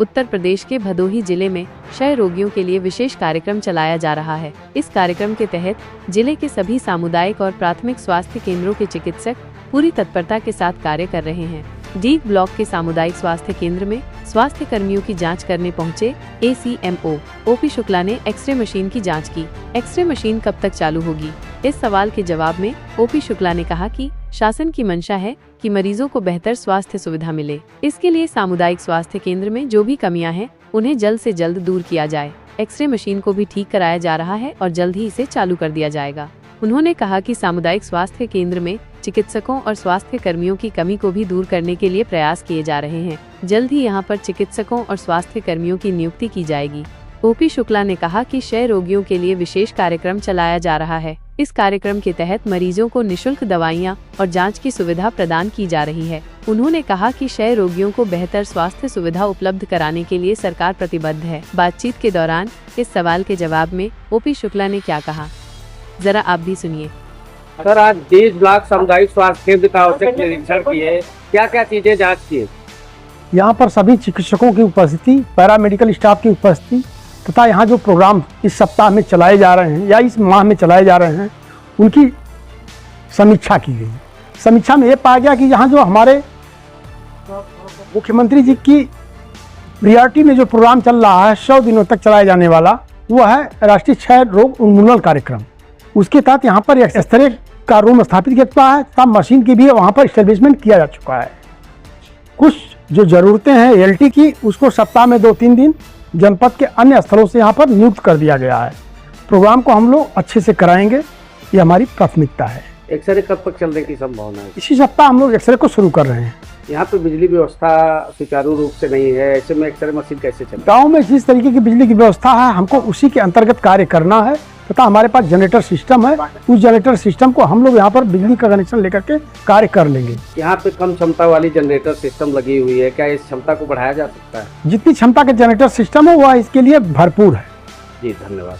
उत्तर प्रदेश के भदोही जिले में क्षय रोगियों के लिए विशेष कार्यक्रम चलाया जा रहा है। इस कार्यक्रम के तहत जिले के सभी सामुदायिक और प्राथमिक स्वास्थ्य केंद्रों के चिकित्सक पूरी तत्परता के साथ कार्य कर रहे हैं। डीग ब्लॉक के सामुदायिक स्वास्थ्य केंद्र में स्वास्थ्य कर्मियों की जांच करने पहुंचे ACMO ओपी शुक्ला ने एक्सरे मशीन की जांच की। एक्सरे मशीन कब तक चालू होगी, इस सवाल के जवाब में ओपी शुक्ला ने कहा कि शासन की मंशा है कि मरीजों को बेहतर स्वास्थ्य सुविधा मिले। इसके लिए सामुदायिक स्वास्थ्य केंद्र में जो भी कमियां हैं उन्हें जल्द से जल्द दूर किया जाए। एक्सरे मशीन को भी ठीक कराया जा रहा है और जल्द ही इसे चालू कर दिया जाएगा। उन्होंने कहा कि सामुदायिक स्वास्थ्य केंद्र में चिकित्सकों और स्वास्थ्य कर्मियों की कमी को भी दूर करने के लिए प्रयास किए जा रहे हैं। जल्द ही यहां पर चिकित्सकों और स्वास्थ्य कर्मियों की नियुक्ति की जाएगी। ओपी शुक्ला ने कहा कि क्षय रोगियों के लिए विशेष कार्यक्रम चलाया जा रहा है। इस कार्यक्रम के तहत मरीजों को निःशुल्क दवाइयां और जांच की सुविधा प्रदान की जा रही है। उन्होंने कहा कि क्षय रोगियों को बेहतर स्वास्थ्य सुविधा उपलब्ध कराने के लिए सरकार प्रतिबद्ध है। बातचीत के दौरान इस सवाल के जवाब में ओपी शुक्ला ने क्या कहा, जरा आप भी सुनिए। सर, आज 20 ब्लॉक सामुदायिक स्वास्थ्य केंद्र का औचक निरीक्षण किए, क्या क्या चीजें जांच की? यहाँ पर सभी चिकित्सकों की उपस्थिति, पैरामेडिकल स्टाफ की उपस्थिति तथा यहाँ जो प्रोग्राम इस सप्ताह में चलाए जा रहे हैं या इस माह में चलाए जा रहे हैं उनकी समीक्षा की गई। समीक्षा में ये पाया गया कि यहाँ जो हमारे मुख्यमंत्री जी की प्रियॉरिटी में जो प्रोग्राम चल रहा है 100 दिनों तक चलाया जाने वाला, वो है राष्ट्रीय क्षय रोग उन्मूलन कार्यक्रम। उसके तहत यहाँ पर एक्सरे का रूम स्थापित किया चुका है तथा मशीन की भी वहाँ पर एस्टेब्लिशमेंट किया जा चुका है। कुछ जो ज़रूरतें हैं एलटी की, उसको सप्ताह में 2-3 दिन जनपद के अन्य स्थलों से यहाँ पर नियुक्त कर दिया गया है। प्रोग्राम को हम लोग अच्छे से कराएंगे, ये हमारी प्राथमिकता है। एक्सरे कब तक चलने की संभावना है? इसी सप्ताह हम लोग एक्सरे को शुरू कर रहे हैं। यहाँ पे बिजली व्यवस्था सुचारू रूप से नहीं है, ऐसे में एक्सरे मशीन कैसे चले? गाँव में जिस तरीके की बिजली की व्यवस्था है हमको उसी के अंतर्गत कार्य करना है तथा हमारे पास जनरेटर सिस्टम है। उस जनरेटर सिस्टम को हम लोग यहाँ पर बिजली का कनेक्शन लेकर के कार्य कर लेंगे। यहाँ पे कम क्षमता वाली जनरेटर सिस्टम लगी हुई है, क्या इस क्षमता को बढ़ाया जा सकता है? जितनी क्षमता के जनरेटर सिस्टम है वह इसके लिए भरपूर है। जी, धन्यवाद।